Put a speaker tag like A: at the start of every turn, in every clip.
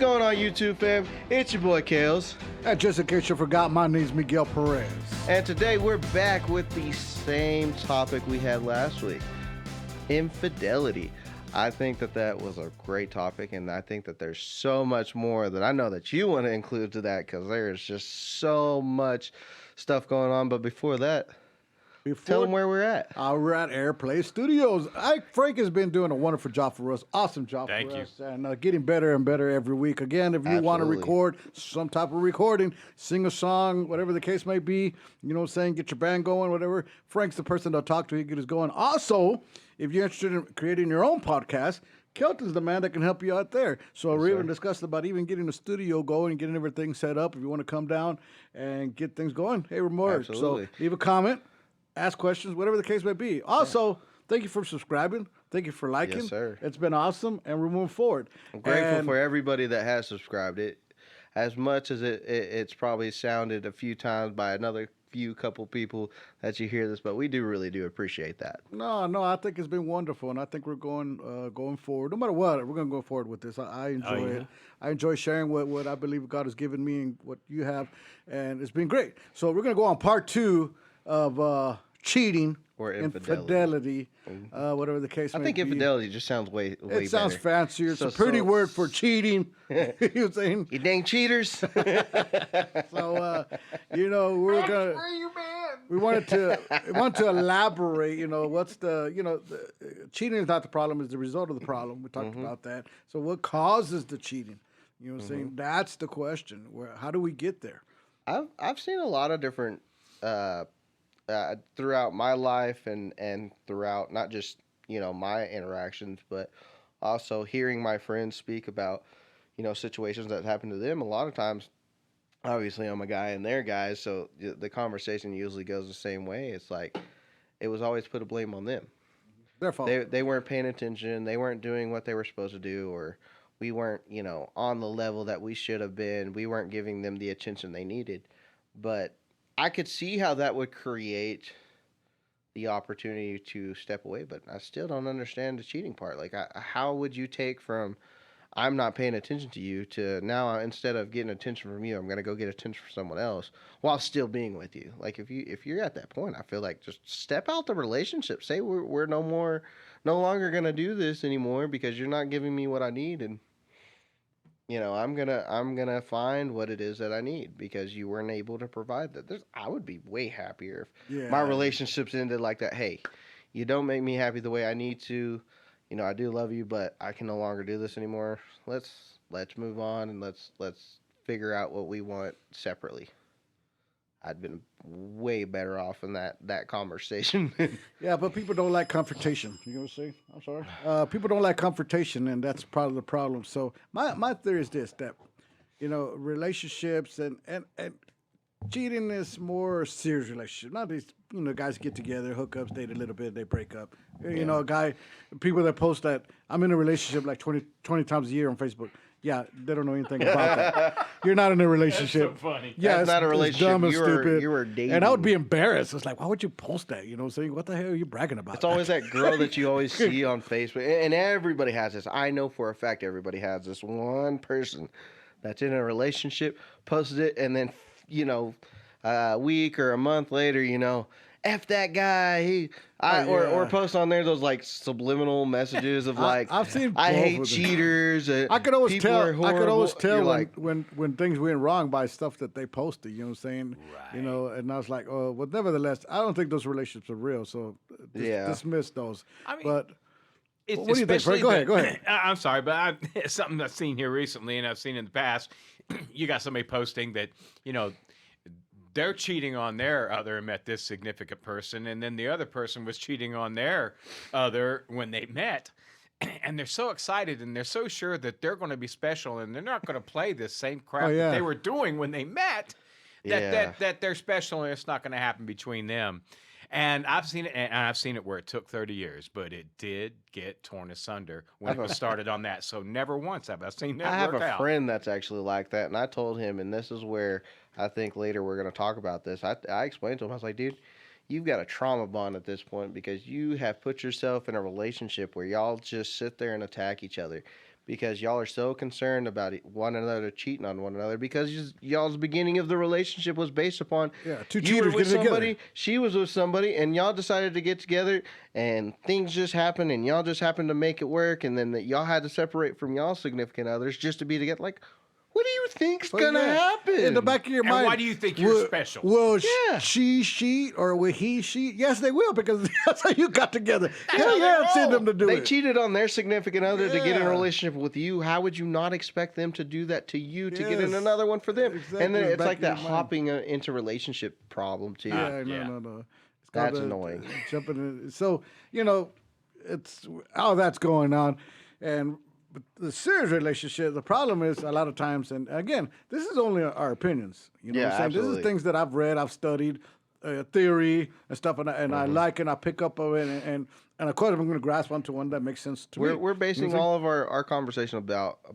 A: going on, YouTube fam? It's your boy Kales.
B: And just in case you forgot, my name's Miguel Perez.
A: And today we're back with the same topic we had last week. Infidelity. I think that was a great topic, and I think that there's so much more that I know that you want to include to that, because there's just so much stuff going on. But before that, tell them where we're at.
B: We're at Airplay Studios. Frank has been doing a wonderful job for us. Awesome job
C: Thank
B: for
C: you.
B: us. And getting better and better every week. Again, if you want to record some type of recording, sing a song, whatever the case may be, you know what I'm saying, get your band going, whatever, Frank's the person to talk to. He get us going. Also, if you're interested in creating your own podcast, Kelton's the man that can help you out there. So we're even discussing about even getting the studio going and getting everything set up. If you want to come down and get things going, hey, we're more.
A: Absolutely.
B: So leave a comment. Ask questions, whatever the case may be. Also, thank you for subscribing. Thank you for liking.
A: Yes, sir.
B: It's been awesome, and we're moving forward.
A: I'm grateful for everybody that has subscribed. It, as much as it's probably sounded a few times by another couple people that you hear this, but we really do appreciate that.
B: No, I think it's been wonderful, and I think we're going forward. No matter what, we're going to go forward with this. I enjoy it. I enjoy sharing what I believe God has given me and what you have, and it's been great. So we're going to go on part 2 of cheating or infidelity, whatever the case may be.
A: I think infidelity just sounds way better.
B: It sounds fancier. It's a pretty word for cheating. You know what I'm saying?
A: You dang cheaters.
B: So, we're going to... We wanted to elaborate, what's the cheating is not the problem, it's the result of the problem. We talked about that. So what causes the cheating? You know what I'm saying? That's the question. How do we get there?
A: I've seen a lot of different... throughout my life and throughout not just, my interactions, but also hearing my friends speak about, situations that happen to them. A lot of times, obviously, I'm a guy and they're guys, so the conversation usually goes the same way. It's like it was always put a blame on them.
B: Their fault.
A: They weren't paying attention. They weren't doing what they were supposed to do, or we weren't, on the level that we should have been. We weren't giving them the attention they needed. But I could see how that would create the opportunity to step away, but I still don't understand the cheating part. Like, how would you take from I'm not paying attention to you to now instead of getting attention from you, I'm going to go get attention from someone else while still being with you? Like, if you're at that point, I feel like just step out the relationship. Say we're no longer going to do this anymore because you're not giving me what I need, and I'm gonna find what it is that I need because you weren't able to provide that. I would be way happier if my relationships ended like that. Hey, you don't make me happy the way I need to. I do love you, but I can no longer do this anymore. Let's move on and let's figure out what we want separately. I'd been way better off in that conversation.
B: Yeah, but people don't like confrontation. You know what I'm saying? I'm sorry. People don't like confrontation, and that's part of the problem. So my theory is this, that, relationships and cheating is more serious relationship. Not these, guys get together, hook up, date a little bit, they break up. People that post that I'm in a relationship like 20 times a year on Facebook. Yeah, they don't know anything about that. You're not in a relationship.
C: That's so funny.
B: Yeah,
A: that's not a relationship.
B: Dumb and stupid.
A: You were dating.
B: And I would be embarrassed. It's like, why would you post that? You know what I'm saying? What the hell are you bragging about?
A: It's always that girl that you always see on Facebook. And everybody has this. I know for a fact everybody has this one person that's in a relationship, posted it, and then, a week or a month later, F that guy. Or post on there those like subliminal messages of like
B: I've seen
A: I hate cheaters.
B: I could always tell
A: like,
B: when things went wrong by stuff that they posted. You know what I'm saying?
C: Right.
B: And I was like, oh, but nevertheless, I don't think those relationships are real. So dismiss those.
C: I mean,
B: but
C: it's
B: what do you think, Frank? Go ahead.
C: I'm sorry, but it's something I've seen here recently, and I've seen in the past. You got somebody posting that they're cheating on their other and met this significant person, and then the other person was cheating on their other when they met. And they're so excited, and they're so sure that they're going to be special, and they're not going to play this same crap that they were doing when they met, that they're special, and it's not going to happen between them. And I've seen it where it took 30 years, but it did get torn asunder when it was started on that. So never once have I seen that work out.
A: I have a friend that's actually like that, and I told him, and this is where I think later we're going to talk about this. I explained to him, I was like, dude, you've got a trauma bond at this point because you have put yourself in a relationship where y'all just sit there and attack each other. because y'all are so concerned about one another cheating on one another because y'all's beginning of the relationship was based upon
B: two
A: you were
B: cheaters
A: with
B: getting together.
A: somebody, she was with somebody, and y'all decided to get together, and things just happened, and y'all just happened to make it work, and then y'all had to separate from y'all significant others just to be together. Like, what do you think's
B: But
A: gonna
B: yeah,
A: happen?
B: in the back of your
C: And
B: mind,
C: why do you think you're special?
B: Will
A: Yeah.
B: she cheat or will he cheat? Yes, they will, because that's how you got together.
C: That's
B: Hell
C: how they
B: yeah, I'd send
C: roll.
B: them to do
A: They
B: it.
A: cheated on their significant other to get in a
B: Yeah.
A: relationship with you. How would you not expect them to do that to you to get in
B: Yes.
A: another one for them?
B: Exactly,
A: And then it's
B: back
A: like
B: of your
A: that
B: mind.
A: hopping into relationship problem too.
B: Yeah,
C: Yeah.
B: no. It's called
A: That's annoying.
B: jumping in. So, it's all that's going on. And but the serious relationship, the problem is a lot of times, and again, this is only our opinions. You know
A: Yeah,
B: what I'm saying? This
A: absolutely.
B: is things that I've read, I've studied, theory and stuff, and
A: Mm-hmm.
B: I like and I pick up of it, and of course I'm going to grasp onto one that makes sense to me.
A: We're basing all of our conversation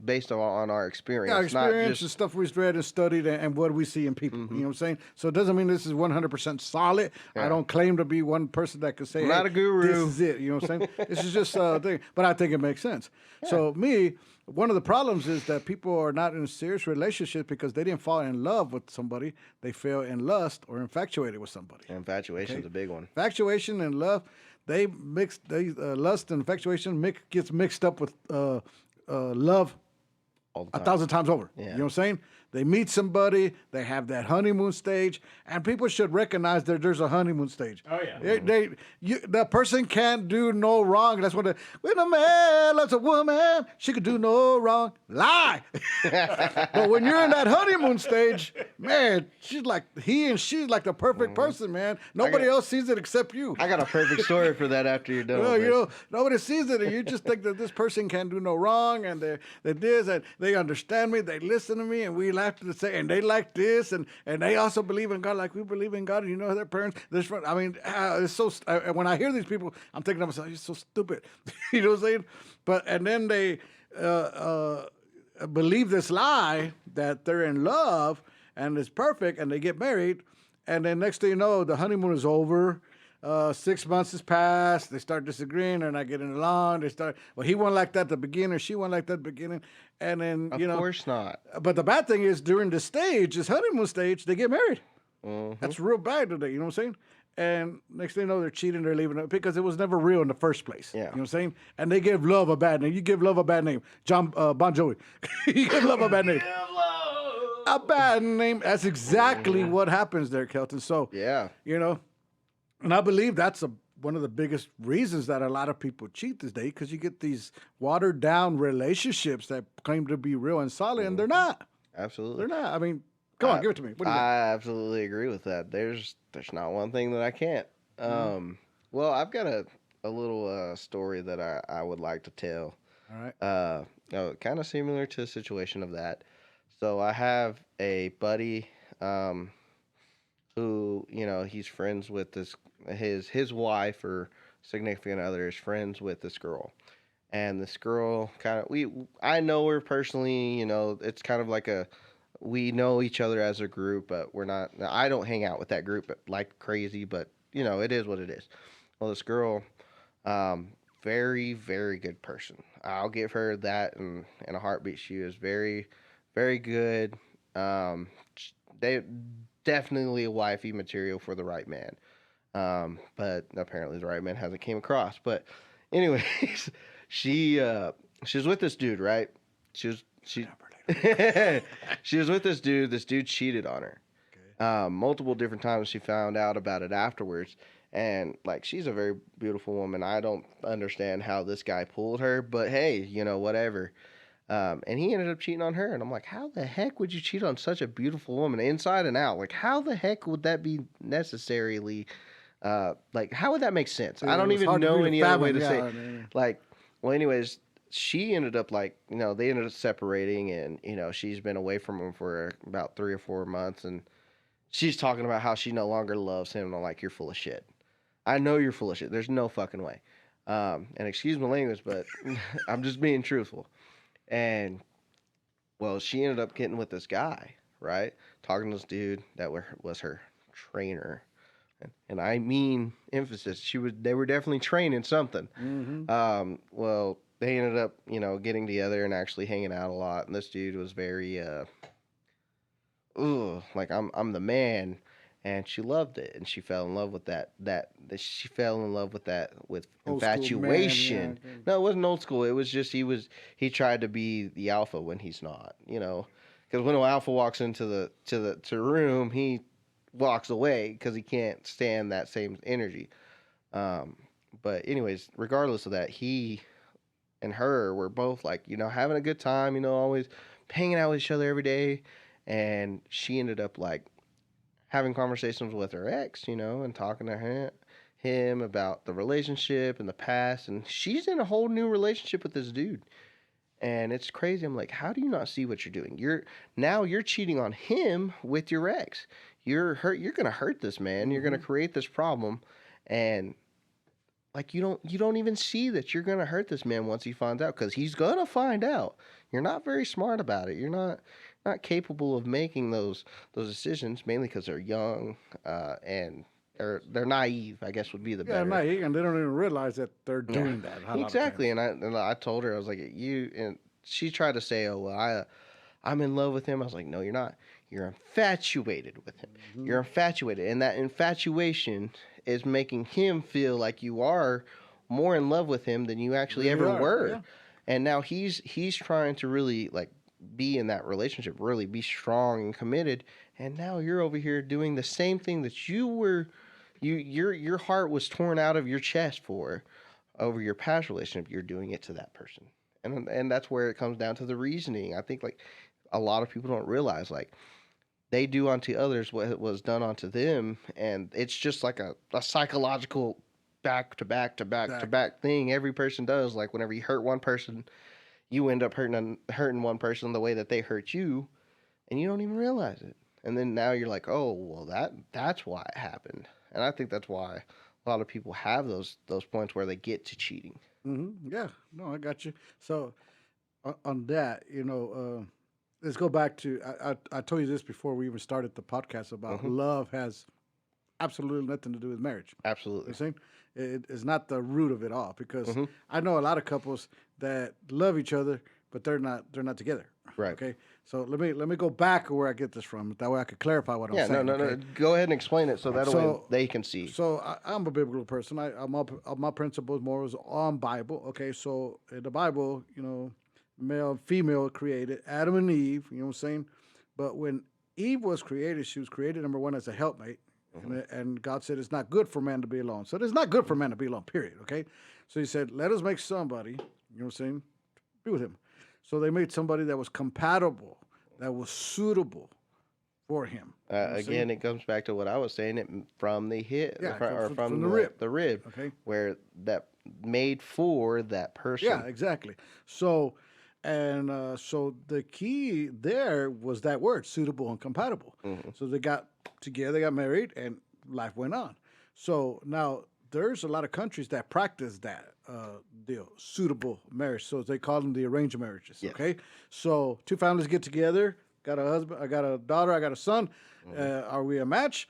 A: based on our experience,
B: Yeah,
A: not
B: experience
A: just
B: and stuff we've read and studied and what we see in people. You know what I'm saying? So it doesn't mean this is 100% solid. I
A: Yeah.
B: don't claim to be one person that could say,
A: I'm not
B: "Hey,
A: a guru."
B: This is it. You know what I'm saying? This is just a thing. But I think it makes sense. So one of the problems is that people are not in a serious relationship because they didn't fall in love with somebody. They fell in lust or infatuated with somebody.
A: infatuation's a big one.
B: Infatuation and love, lust and infatuation gets mixed up with love
A: All the
B: a
A: time.
B: thousand times over.
A: Yeah.
B: You know what I'm saying? They meet somebody, they have that honeymoon stage, and people should recognize that there's a honeymoon stage.
C: Oh, yeah.
B: The person can't do no wrong. That's when when a man loves a woman, she could do no wrong. Lie. But when you're in that honeymoon stage, man, she's like the perfect person, man. Nobody else sees it except you.
A: I got a perfect story for that after you're done.
B: Well,
A: with this.
B: nobody sees it, and you just think that this person can do no wrong, and they this, and they understand me, they listen to me, and we laugh to say, and they like this, and they also believe in God like we believe in God. And their parents. I mean, it's so. When I hear these people, I'm thinking to myself, you're so stupid. You know what I'm saying? And then they believe this lie that they're in love and it's perfect, and they get married, and then next thing you know, the honeymoon is over. 6 months has passed. They start disagreeing. They're not getting along. Well, he wasn't like that at the beginning. She wasn't like that at the beginning. And then,
A: Of course not.
B: But the bad thing is during this honeymoon stage, they get married.
A: Mhm.
B: That's real bad today. You know what I'm saying? And next thing you know, they're cheating. They're leaving it because it was never real in the first place.
A: Yeah.
B: You know what I'm saying? And they give love a bad name. You give love a bad name. Bon Jovi. You give love a bad name. A bad name. That's exactly what happens there, Kelton. So,
A: Yeah.
B: And I believe that's one of the biggest reasons that a lot of people cheat this day, because you get these watered down relationships that claim to be real and solid, and they're not.
A: Absolutely.
B: They're not. I mean, come on, give it to me. What do you got?
A: I absolutely agree with that. There's not one thing that I can't. Well, I've got a little story that I would like to tell.
B: All right.
A: Kind of similar to a situation of that. So I have a buddy who, he's friends with his wife or significant other is friends with this girl. And this girl I know her personally, it's kind of like we know each other as a group, but I don't hang out with that group like crazy, but it is what it is. Well, this girl, very, very good person. I'll give her that in a heartbeat. She is very, very good. They definitely a wifey material for the right man. But apparently the right man hasn't came across. But anyways, she was with this dude, right? She was with this dude. This dude cheated on her. Multiple different times. She found out about it afterwards. And she's a very beautiful woman. I don't understand how this guy pulled her, but hey, whatever. And he ended up cheating on her. And I'm like, how the heck would you cheat on such a beautiful woman inside and out? How the heck would that be necessarily, how would that make sense? I don't even know any other way to say it. Well, anyways, she ended up they ended up separating, and, she's been away from him for about 3 or 4 months. And she's talking about how she no longer loves him. And I'm like, you're full of shit. I know you're full of shit. There's no fucking way. And excuse my language, but I'm just being truthful. And, well, she ended up getting with this guy, right? Talking to this dude that was her trainer. And I mean emphasis. They were definitely training something.
B: Mm-hmm.
A: Well, they ended up, getting together and actually hanging out a lot. And this dude was very, ooh, like I'm the man, and she loved it, and she fell in love with that she fell in love with that with
B: Old school man, yeah.
A: infatuation. No, it wasn't old school. It was just he tried to be the alpha when he's not, because when an alpha walks into the room, he walks away because he can't stand that same energy. Um, but anyways, regardless of that, he and her were both like, having a good time, always hanging out with each other every day. And she ended up like having conversations with her ex, and talking to him about the relationship and the past. And she's in a whole new relationship with this dude. And it's crazy. I'm like, how do you not see what you're doing? You're cheating on him with your ex. You're gonna hurt this man. You're gonna create this problem. And like you don't even see that you're gonna hurt this man once he finds out, because he's gonna find out. You're not very smart about it. You're not capable of making those decisions, mainly because they're young, and they're naive, I guess would be the
B: Yeah,
A: better.
B: naive, and they don't even realize that they're
A: Yeah,
B: doing that. A lot of
A: exactly.
B: times.
A: And I told her, I was like, you, and she tried to say, oh well, I'm in love with him. I was like, no, you're not. You're infatuated with him.
B: Mhm.
A: You're infatuated, and that infatuation is making him feel like you are more in love with him than you actually
B: Really
A: ever
B: are,
A: were.
B: yeah.
A: And now he's trying to really like be in that relationship, really be strong and committed. And now you're over here doing the same thing that your heart was torn out of your chest for over your past relationship. You're doing it to that person. And that's where it comes down to the reasoning. I think like a lot of people don't realize, like, they do unto others what was done unto them, and it's just like a psychological back to back to back to
B: Exactly.
A: back thing every person does. Like whenever you hurt one person, you end up hurting one person the way that they hurt you, and you don't even realize it. And then now you're like, oh well, that's why it happened. And I think that's why a lot of people have those points where they get to cheating.
B: Yeah, no, I got you. So on that, let's go back to I told you this before we even started the podcast about
A: Hmm.
B: love has absolutely nothing to do with marriage. You
A: Absolutely.
B: see, it is not the root of it all, because
A: Hmm.
B: I know a lot of couples that love each other, but they're not together.
A: Right.
B: Okay, so let me go back where I get this from. That way I could clarify what I'm
A: Yeah. No.
B: saying.
A: No.
B: Okay,
A: No. Go ahead and explain it so that way
B: so
A: they can see.
B: I'm a biblical person. I'm up my principles, morals on Bible. Okay, so in the Bible, male and female created Adam and Eve. You know what I'm saying? But when Eve was created, she was created, number one, as a helpmate.
A: Hmm.
B: And God said it's not good for man to be alone. So it's not good for man to be alone, period. Okay? So he said, let us make somebody, you know what I'm saying, be with him. So they made somebody that was compatible, that was suitable for him. You know what I'm saying?
A: Again, it comes back to what I was saying. From the hit,
B: Yeah,
A: or
B: from
A: from
B: the rib.
A: the rib,
B: Okay?
A: where that made for that
B: Yeah,
A: person.
B: exactly. So the key there was that word, suitable and compatible.
A: Hmm.
B: So they got together, they got married, and life went on. So now there's a lot of countries that practice that deal, suitable marriage. So they call them the arranged marriages.
A: Yes.
B: Okay, so two families get together. Got a husband, I got a daughter, I got a son.
A: Hmm.
B: Are we a match?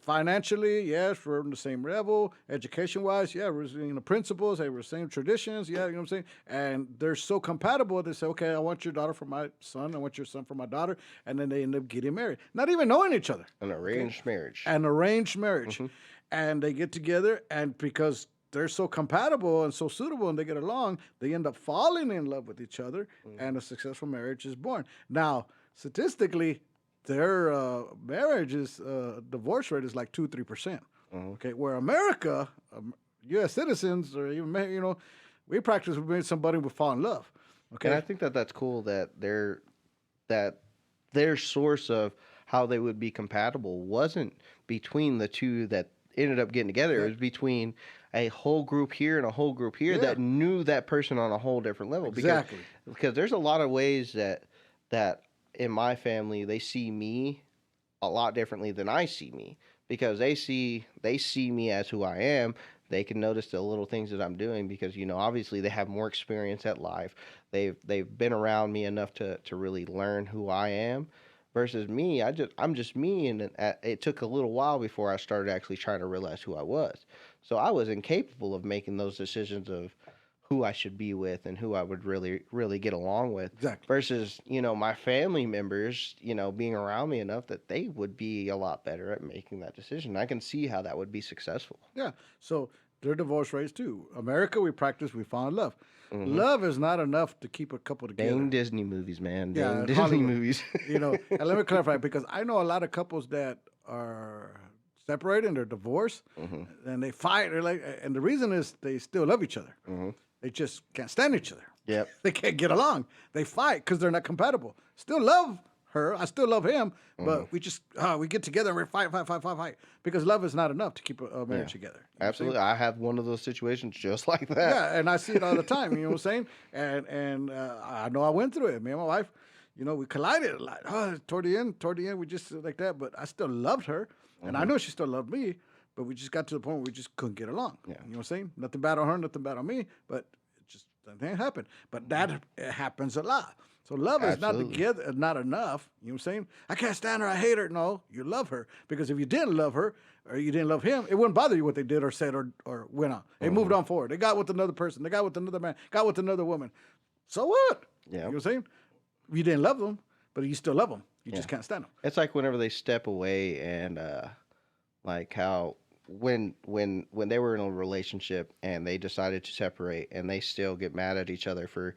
B: Financially, yes, we're on the same level. Education wise, yeah, we're the principles, hey, we're the same traditions, yeah, you know what I'm saying? And they're so compatible, they say, okay, I want your daughter for my son, I want your son for my daughter, and then they end up getting married, not even knowing each other.
A: An
B: Okay,
A: arranged marriage.
B: an arranged marriage.
A: Hmm.
B: And they get together, and because they're so compatible and so suitable and they get along, they end up falling in love with each other, and a successful marriage is born. Now, statistically, their divorce rate is like 2-3%.
A: Hmm.
B: Okay, where America, U.S. citizens, or even we practice we made somebody would fall in love.
A: And I
B: Okay,
A: think that that's cool that their source of how they would be compatible wasn't between the two that ended up getting together. It
B: yeah,
A: was between a whole group here and a whole group here
B: yeah,
A: that knew that person on a whole different level.
B: exactly.
A: Because there's a lot of ways that in my family they see me a lot differently than I see me, because they see me as who I am. They can notice the little things that I'm doing because obviously they have more experience at life. They've been around me enough to really learn who I am. Versus me, I'm just me, and it took a little while before I started actually trying to realize who I was. So I was incapable of making those decisions of who I should be with and who I would really get along with
B: Exactly.
A: versus, my family members, being around me enough that they would be a lot better at making that decision. I can see how that would be successful.
B: Yeah. So their divorce rates too. America, we found love.
A: Hmm.
B: Love is not enough to keep a couple together.
A: Dang Disney movies, man.
B: Yeah,
A: Dang
B: in
A: Disney
B: Hollywood.
A: movies.
B: And let me clarify because I know a lot of couples that are separated and they're divorced
A: Hmm.
B: and they fight. They're like, and the reason is they still love each other.
A: Hmm.
B: They just can't stand each other.
A: Yep.
B: They can't get along. They fight because they're not compatible. Still love her. I still love him, but we just we get together and we fight because love is not enough to keep a marriage together. You know what I'm saying?
A: Absolutely. I have one of those situations just like that.
B: Yeah, and I see it all the time. You know what I'm saying? And I know I went through it. Me and my wife, we collided a lot. Oh, toward the end, we just like that. But I still loved her, and I know she still loved me. But we just got to the point where we just couldn't get along.
A: Yeah.
B: You know what I'm saying? Nothing bad on her, nothing bad on me. But it just nothing happened. But that it happens a lot. So love is not
A: Absolutely.
B: together, not enough. You know what I'm saying? I can't stand her. I hate her. No, you love her because if you didn't love her or you didn't love him, it wouldn't bother you what they did or said or went on. They moved on forward. They got with another person. They got with another man. Got with another woman. So what?
A: Yeah.
B: You know what I'm saying? You didn't love them, but you still love them. You just
A: Yeah.
B: can't stand them.
A: It's like whenever they step away and like how when they were in a relationship and they decided to separate and they still get mad at each other for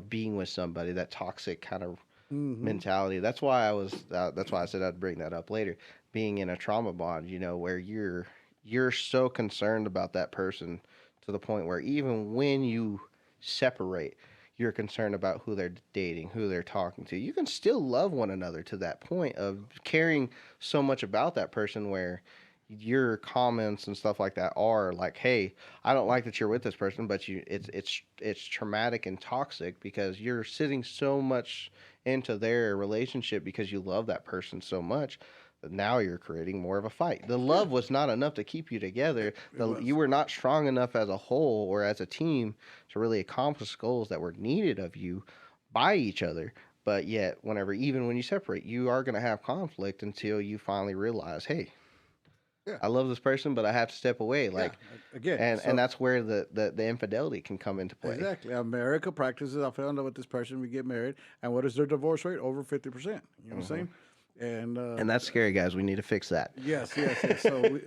A: being with somebody, that toxic kind of mentality. That's why that's why I said I'd bring that up later. Being in a trauma bond, where you're so concerned about that person to the point where even when you separate, you're concerned about who they're dating, who they're talking to. You can still love one another to that point of caring so much about that person where your comments and stuff like that are like, hey, I don't like that you're with this person, but it's traumatic and toxic because you're sitting so much into their relationship because you love that person so much that now you're creating more of a fight. The love was not enough to keep you together. You were not strong enough as a whole or as a team to really accomplish goals that were needed of you by each other. But yet, even when you separate, you are going to have conflict until you finally realize, hey,
B: Yeah.
A: I love this person, but I have to step away. Like,
B: Again,
A: and that's where the infidelity can come into play.
B: exactly. America practices. I fell in love with this person. We get married, and what is their divorce rate? Over 50%. You know what I'm saying?
A: And that's scary, guys. We need to fix that.
B: yes. So we,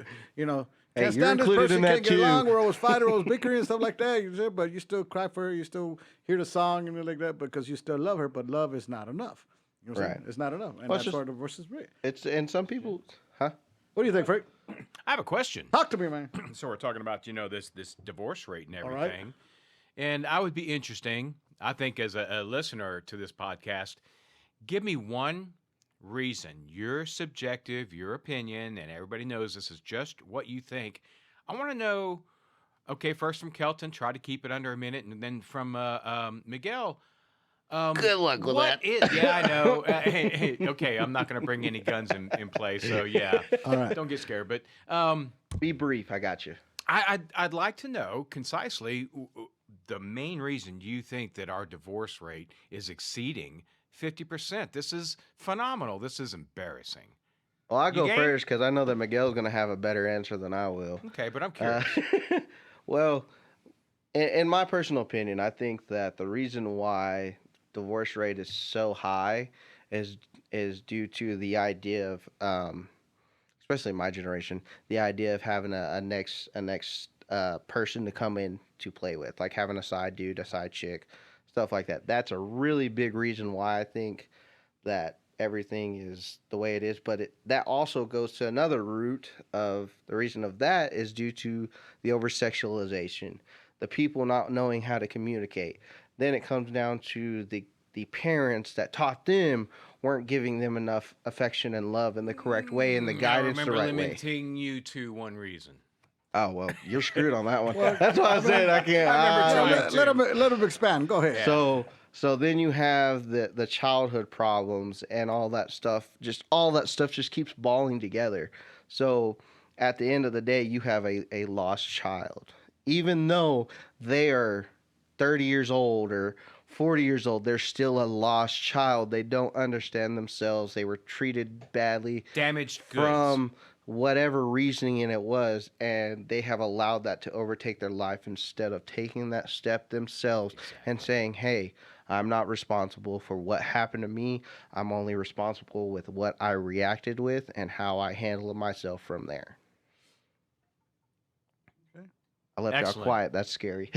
A: Hey,
B: can't
A: you're
B: stand this
A: included
B: person.
A: in that
B: Can't get
A: too.
B: along. We're always fighting. We're always bickering and stuff like that. But you still cry for her. You still hear the song and like that because you still love her. But love is not enough. You know what I'm saying?
A: Right.
B: It's not enough, and
A: Well, it's
B: that's where divorce is rate.
A: And some people, huh?
B: What do you think, Frank?
C: I have a question.
B: Talk to me, man.
C: So we're talking about this divorce rate and
B: All right.
C: everything, and I would be interesting. I think as a listener to this podcast, give me one reason, your subjective, your opinion, and everybody knows this is just what you think. I want to know. Okay, first from Kelton, try to keep it under a minute, and then from Miguel.
A: Good luck with
C: what
A: that.
C: Yeah, I know. Hey, okay, I'm not going to bring any guns in play, so yeah.
B: All right.
C: Don't get scared. But
A: Be brief. I got you.
C: I'd like to know concisely the main reason you think that our divorce rate is exceeding 50%. This is phenomenal. This is embarrassing.
A: Well, I'll
C: You
A: go
C: game?
A: first because I know that Miguel's going to have a better answer than I will.
C: Okay, but I'm
A: Uh,
C: curious.
A: well, in my personal opinion, I think that the reason why divorce rate is so high is due to the idea of, especially my generation, the idea of having a next person to come in to play with, like having a side dude, a side chick, stuff like that. That's a really big reason why I think that everything is the way it is. But that also goes to another root of the reason of that is due to the over sexualization, the people not knowing how to communicate. Then it comes down to the parents that taught them weren't giving them enough affection and love in the correct way and the guidance
C: I
A: the
C: remember
A: right way.
C: limiting you to one reason.
A: Oh well, you're screwed on that one. That's why I said I can't.
C: I remember trying
B: Let him expand. Go ahead.
A: So then you have the childhood problems and all that stuff. Just all that stuff just keeps balling together. So at the end of the day, you have a lost child, even though they are 30 years old or 40 years old. They're still a lost child. They don't understand themselves. They were treated badly
C: Damaged goods.
A: from whatever reasoning it was, and they have allowed that to overtake their life instead of taking that step themselves and
C: Exactly.
A: saying, hey, I'm not responsible for what happened to me. I'm only responsible with what I reacted with and how I handled myself from there.
B: Okay.
A: I left y'all
C: Excellent.
A: quiet. That's scary.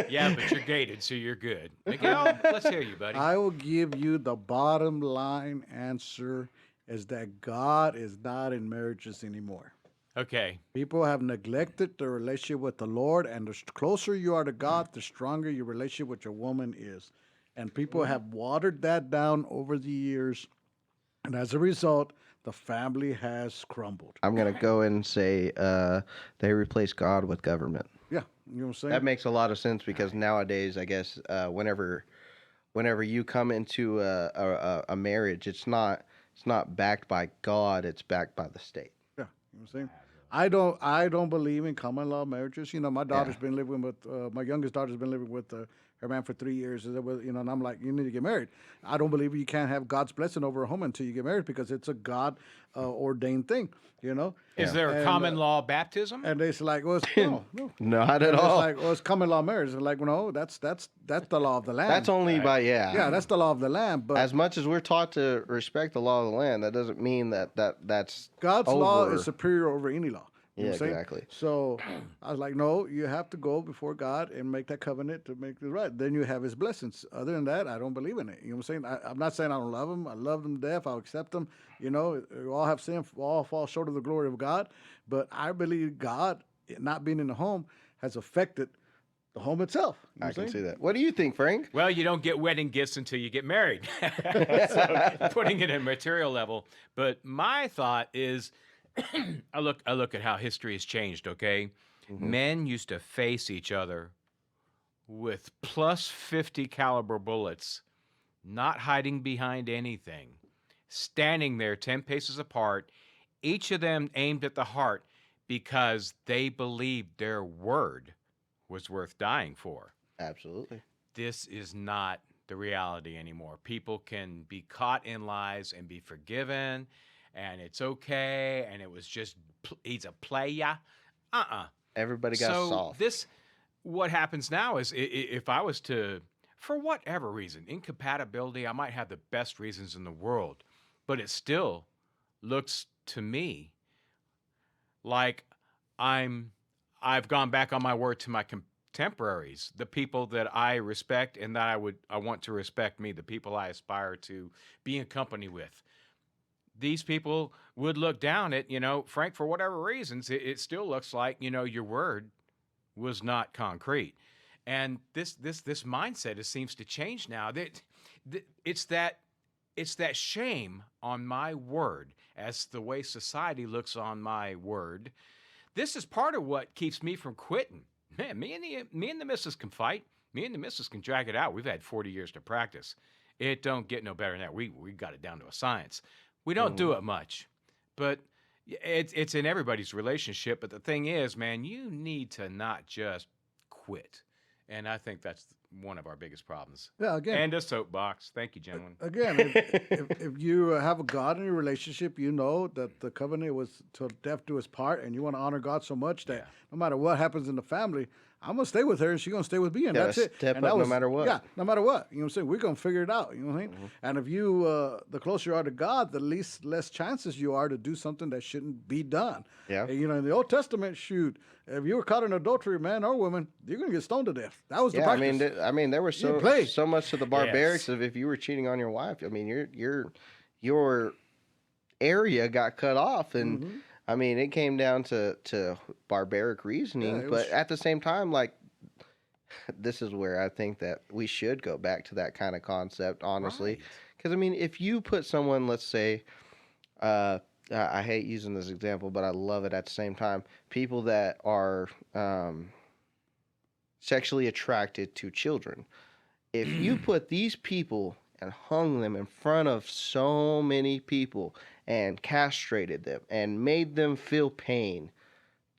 C: Yeah, but you're gated, so you're good. Miguel, let's hear you, buddy.
B: I will give you the bottom line answer is that God is not in marriages anymore.
C: Okay.
B: People have neglected their relationship with the Lord, and the closer you are to God, the stronger your relationship with your woman is. And people
C: Mhm.
B: have watered that down over the years, and as a result, the family has crumbled.
A: I'm going to go and say they replace God with government.
B: Yeah, you know what I'm
A: That
B: saying?
A: makes a lot of sense
C: All
A: because
C: right.
A: nowadays, I guess, whenever you come into a marriage, it's not backed by God, it's backed by the state.
B: Yeah, you know what I'm saying? I don't believe in common law marriages. You know, my
A: Yeah.
B: daughter's been living with my youngest daughter's been living with her man for 3 years. And I'm like, you need to get married. I don't believe you can't have God's blessing over a home until you get married because it's a God ordained thing. You know,
C: Is
A: Yeah.
C: there a
B: and
C: common law baptism?
B: it's like, well, no, no.
A: Not at
B: And it's
A: all.
B: like, well, it's common law marriage. And like, well, no, that's the law of the
A: That's
B: land.
A: only
C: Right.
A: by, yeah.
B: Yeah, that's the law of the land. But
A: As much as we're taught to respect the law of the land, that doesn't mean that's
B: God's law is
A: over.
B: superior over any law. You know
A: Yeah,
B: what I'm saying?
A: exactly.
B: So I was like, no, you have to go before God and make that covenant to make it right. Then you have his blessings. Other than that, I don't believe in it. You know what I'm saying? I'm not saying I don't love him. I love them to death. I'll accept them. You know, we all have sin, we all fall short of the glory of God. But I believe God, not being in the home, has affected the home itself. You know
A: I
B: what
A: can
B: I'm
A: see
B: saying?
A: that. What do you think, Frank?
C: Well, you don't get wedding gifts until you get married. So putting it in material level. But my thought is I look at how history has changed, okay?
A: Hmm.
C: Men used to face each other with plus 50 caliber bullets, not hiding behind anything, standing there 10 paces apart, each of them aimed at the heart because they believed their word was worth dying for.
A: Absolutely.
C: This is not the reality anymore. People can be caught in lies and be forgiven, and it's okay, and it was just, he's a playa. Uh-uh.
A: Everybody got
C: So
A: soft.
C: this, what happens now is, if I was to, for whatever reason, incompatibility, I might have the best reasons in the world, but it still looks to me like I'm I've gone back on my word to my contemporaries, the people that I respect and that I want to respect me, the people I aspire to be in company with. These people would look down at, Frank, for whatever reasons, it still looks like, your word was not concrete. And this mindset, it seems to change now. That it's that shame on my word as the way society looks on my word. This is part of what keeps me from quitting. Man, me and the missus can fight. Me and the missus can drag it out. We've had 40 years to practice. It don't get no better than that. We got it down to a science. We don't
A: Hmm.
C: do it much, but it's in everybody's relationship. But the thing is, man, you need to not just quit, and I think that's one of our biggest problems.
B: Yeah, again,
C: And a soapbox. Thank you, gentlemen.
B: again, if you have a God in your relationship, you know that the covenant was till death do us part, and you want to honor God so much that
C: Yeah.
B: no matter what happens in the family, I'm gonna stay with her, and she's gonna stay with me, and
A: Gotta
B: that's it.
A: step
B: And
A: up
B: that
A: no
B: was
A: matter what.
B: yeah, no matter what. You know what I'm saying? We're gonna figure it out. You know what I mean?
A: Hmm.
B: And if you, the closer you are to God, the least less chances you are to do something that shouldn't be done.
A: Yeah.
B: And, you know, in the Old Testament, shoot, if you were caught in adultery, man or woman, you're gonna get stoned to death. That was the
A: Yeah,
B: practice.
A: there was
B: You didn't
A: so
B: play.
A: so much to the
C: Yes.
A: barbarics of if you were cheating on your wife. I mean, your area got cut off, and
B: Hmm.
A: I mean, it came down to barbaric
B: Yeah,
A: reasoning.
B: it
A: But
B: was.
A: at the same time, like, this is where I think that we should go back to that kind of concept, honestly.
C: Right.
A: Because I mean, if you put someone, let's say, uh, I hate using this example, but I love it at the same time. People that are sexually attracted to children. If you put these people and hung them in front of so many people and castrated them and made them feel pain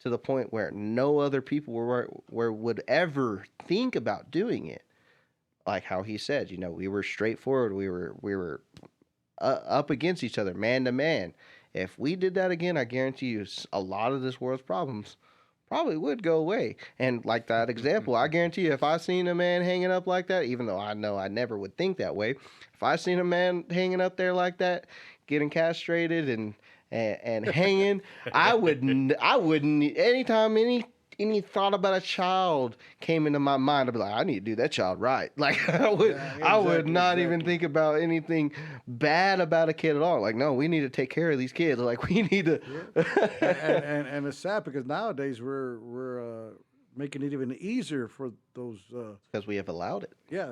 A: to the point where no other people would ever think about doing it, like how he said, we were straightforward, we were up against each other, man to man. If we did that again, I guarantee you a lot of this world's problems probably would go away. And like that example, I guarantee you, if I seen a man hanging up like that, even though I know I never would think that way, if I seen a man hanging up there like that, getting castrated and hanging, I wouldn't. Anytime any thought about a child came into my mind, I'd be like, I need to do that child right. Like
B: Yeah,
A: I would
B: exactly,
A: not even
B: exactly.
A: think about anything bad about a kid at all. Like, no, we need to take care of these kids. Like, we need to.
B: Yeah, and it's sad because nowadays we're making it even easier for those.
A: Because we have allowed it.
B: Yeah,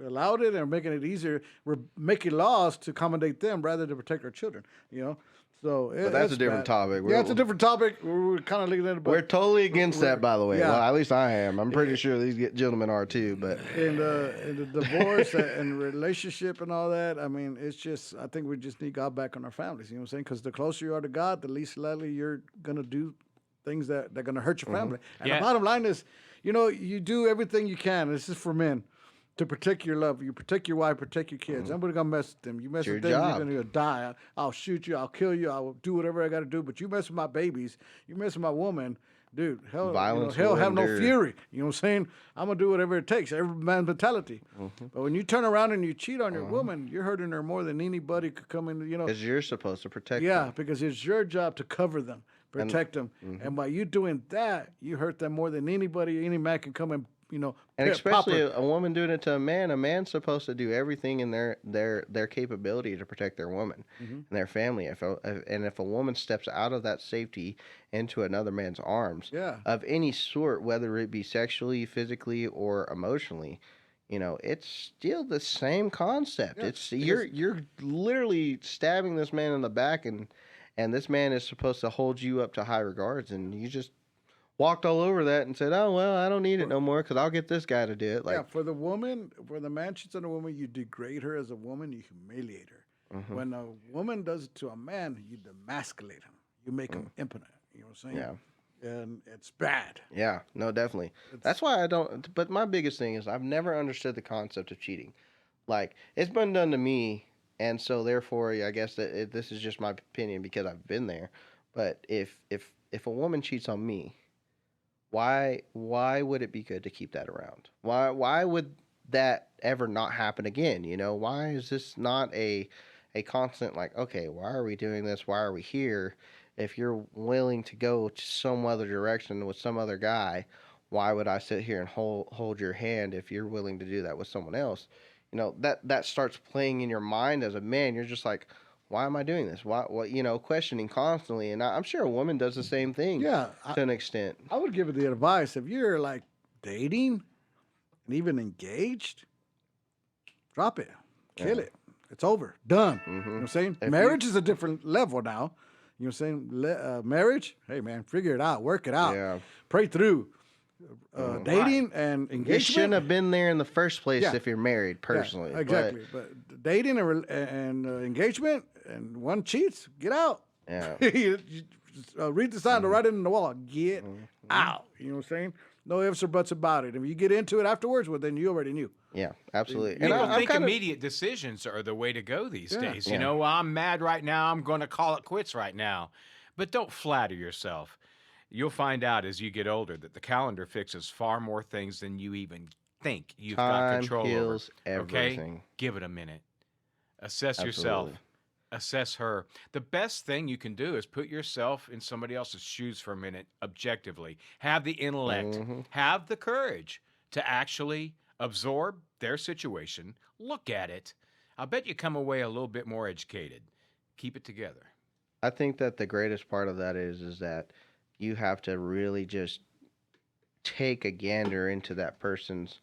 B: allowed it and making it easier. We're making laws to accommodate them rather than protect our children. You know, so
A: But that's
B: it's
A: a different
B: bad.
A: topic.
B: Yeah, it's a different topic. We're kind of looking at it,
A: We're
B: but
A: totally against
B: we're-
A: that, by the way.
B: yeah.
A: Well, at least I am. I'm pretty sure these gentlemen are too. But
B: in the divorce and relationship and all that, I mean, it's just I think we just need God back on our families. You know what I'm saying? Because the closer you are to God, the least likely you're gonna do things that are gonna hurt your family. And
C: Yeah.
B: the bottom line is, you do everything you can. This is for men. To protect your love, you protect your wife, protect your kids. Nobody's gonna mess with them. You mess
A: It's
B: with
A: your
B: them,
A: job.
B: you're gonna die. I'll shoot you. I'll kill you. I'll do whatever I got to do. But you mess with my babies, you mess with my woman, dude. Hell,
A: Violence
B: hell
A: will
B: have no
A: endure.
B: fury. You know what I'm saying? I'm gonna do whatever it takes. Every man's mentality. But when you turn around and you cheat on your woman, you're hurting her more than anybody could come in.
A: because you're supposed to protect
B: Yeah,
A: them.
B: because it's your job to cover them, protect them, and by you doing that, you hurt them more than anybody. Any man can come and
A: And especially
B: pop her.
A: a woman doing it to a man's supposed to do everything in their capability to protect their woman and their family. If a woman steps out of that safety into another man's arms
B: Yeah.
A: of any sort, whether it be sexually, physically, or emotionally, it's still the same concept.
B: Yeah,
A: It's
B: because-
A: you're literally stabbing this man in the back, and this man is supposed to hold you up to high regards, and you just walked all over that and said, "Oh well, I don't need it no more because I'll get this guy to do it."
B: Yeah,
A: Like,
B: for the woman, for the man cheats on a woman, you degrade her as a woman, you humiliate her. When a woman does it to a man, you demasculate him. You make him impotent. You know what I'm saying?
A: yeah,
B: And it's bad.
A: yeah, no, definitely. That's why I don't. But my biggest thing is I've never understood the concept of cheating. Like, it's been done to me, and so therefore, I guess that this is just my opinion because I've been there. But if a woman cheats on me, why would it be good to keep that around? Why would that ever not happen again? Why is this not a constant, like, okay, why are we doing this? Why are we here? If you're willing to go to some other direction with some other guy, why would I sit here and hold your hand if you're willing to do that with someone else? That starts playing in your mind as a man. You're just like, why am I doing this? Why, what, questioning constantly. And I'm sure a woman does the same thing
B: Yeah,
A: to an extent.
B: I would give it the advice if you're like dating and even engaged, drop it, kill it. It's over, done. You know what I'm saying?
A: If
B: Marriage is a different level now. You know what I'm saying? Marriage, hey man, figure it out, work it out,
A: Yeah.
B: pray through. Dating and
A: You
B: engagement.
A: shouldn't have been there in the first place
B: Yeah.
A: if you're married,
B: Yeah,
A: personally.
B: exactly. But dating and engagement, and one cheats, get out.
A: Yeah.
B: Read the sign, write it in the wall. Get out. You know what I'm saying? No ifs or buts about it. If you get into it afterwards, well, then you already knew.
A: Yeah, absolutely. And
C: People
A: I'm
C: think
A: kind of
C: immediate decisions are the way to go these
B: Yeah.
C: days.
A: Yeah.
C: Well, I'm mad right now. I'm going to call it quits right now. But don't flatter yourself. You'll find out as you get older that the calendar fixes far more things than you even think you've got
A: time
C: control
A: heals
C: over. Okay?
A: everything.
C: Give it a minute. Assess yourself.
A: Absolutely.
C: Assess her. The best thing you can do is put yourself in somebody else's shoes for a minute, objectively. Have the intellect, have the courage to actually absorb their situation, look at it. I bet you come away a little bit more educated. Keep it together.
A: I think that the greatest part of that is that you have to really just take a gander into that person's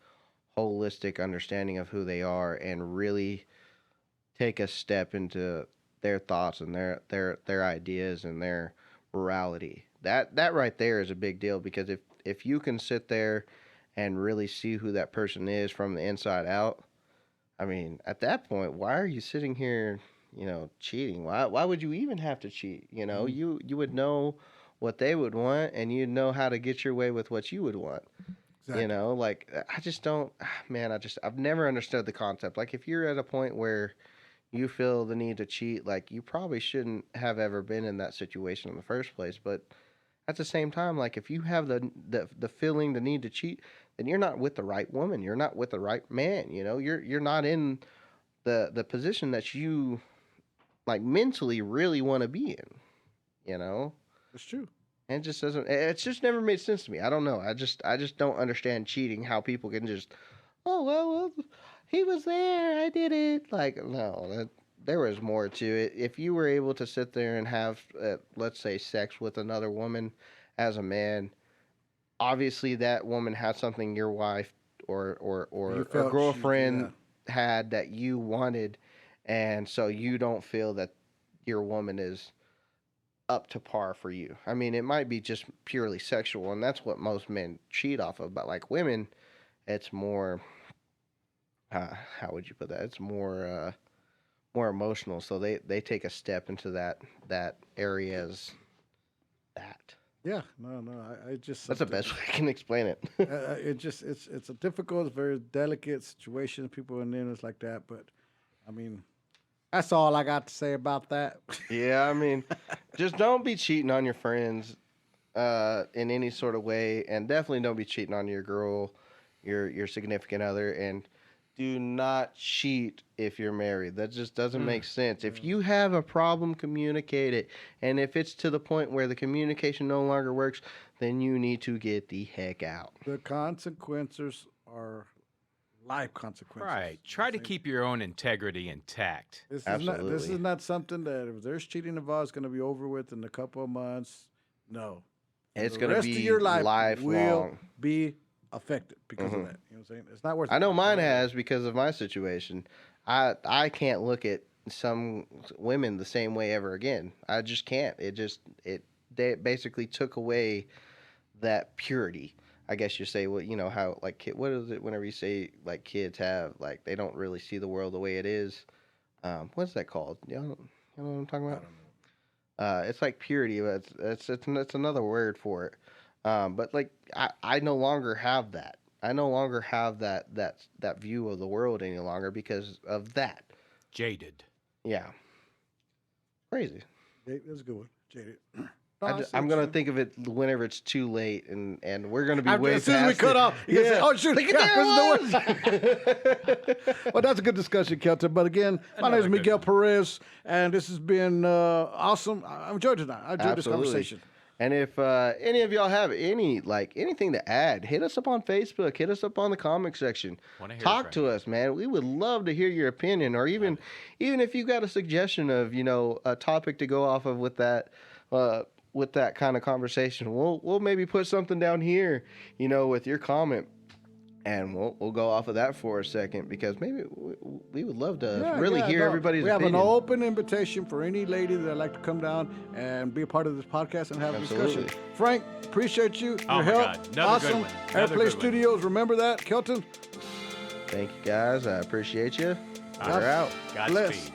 A: holistic understanding of who they are and really take a step into their thoughts and their ideas and their morality. That right there is a big deal because if you can sit there and really see who that person is from the inside out, I mean, at that point, why are you sitting here, cheating? Why would you even have to cheat? You would know what they would want and you'd know how to get your way with what you would want.
B: Exactly.
A: Like I just don't, man, I've never understood the concept. Like if you're at a point where you feel the need to cheat, like you probably shouldn't have ever been in that situation in the first place. But at the same time, like if you have the feeling, the need to cheat, then you're not with the right woman. You're not with the right man. You're not in the position that you like mentally really want to be in. You know,
B: It's true.
A: and it just doesn't. It's just never made sense to me. I don't know. I just don't understand cheating. How people can just, oh well, he was there. I did it. Like no, there was more to it. If you were able to sit there and have, let's say, sex with another woman as a man, obviously that woman had something your wife
B: You
A: or a
B: felt she, yeah.
A: girlfriend had that you wanted, and so you don't feel that your woman is up to par for you. I mean, it might be just purely sexual, and that's what most men cheat off of. But like women, it's more. How would you put that? It's more emotional. So they take a step into that area as that.
B: Yeah, no, I just
A: That's the
B: something.
A: best way I can explain it.
B: It's a difficult, it's very delicate situation. People in it's like that, but I mean, that's all I got to say about that.
A: Yeah, I mean, just don't be cheating on your friends in any sort of way, and definitely don't be cheating on your girl, your significant other, and do not cheat if you're married. That just doesn't make sense. If you have a problem, communicate it, and if it's to the point where the communication no longer works, then you need to get the heck out.
B: The consequences are life consequences.
C: Right. Try to keep your own integrity intact.
B: This
A: Absolutely.
B: is not something that if there's cheating involved, it's going to be over with in a couple of months. No,
A: It's
B: the
A: going to
B: rest of
A: be
B: your life will
A: lifelong.
B: be affected because of that. You know what I'm saying? It's not worth.
A: I know
B: it.
A: mine has because of my situation. I can't look at some women the same way ever again. I just can't. It they basically took away that purity. I guess you say what how like what is it whenever you say like kids have like they don't really see the world the way it is. What's that called? You know what I'm talking
B: I
A: about?
B: don't know.
A: It's like purity, but it's another word for it. But like I no longer have that. I no longer have that view of the world any longer because of that.
C: Jaded.
A: Yeah, crazy.
B: That's a good one, Jaded.
A: I'm gonna think of it whenever it's too late, and we're gonna be way
B: as soon as we
A: past
B: cut
A: it.
B: off, you can say, "Oh shoot,
A: Look at
B: yeah,
A: there it was.
B: Well, that's a good discussion, Kelton. But again, my name is
C: Another good
B: Miguel
C: one.
B: Perez, and this has been awesome. I enjoyed tonight. I enjoyed this
A: Absolutely.
B: conversation.
A: And if any of y'all have anything to add, hit us up on Facebook, hit us up on the comment section.
C: Wanna hear
A: Talk
C: from
A: to
C: you.
A: us, man. We would love to hear your opinion, or even if you got a suggestion of a topic to go off of with that kind of conversation. We'll maybe put something down here, with your comment. And we'll go off of that for a second because maybe we would love to hear everybody's
B: We have
A: opinion.
B: an open invitation for any lady that'd like to come down and be a part of this podcast and have a discussion.
A: Absolutely.
B: Frank, appreciate you.
C: Oh
B: your
C: my
B: help.
C: God. Another good
B: Awesome.
C: one. Another
B: Airplay
C: good one.
B: Studios. Remember that, Kelton.
A: Thank you guys. I appreciate you.
C: All
A: We're
C: right.
A: out.
C: Godspeed.
B: Bless.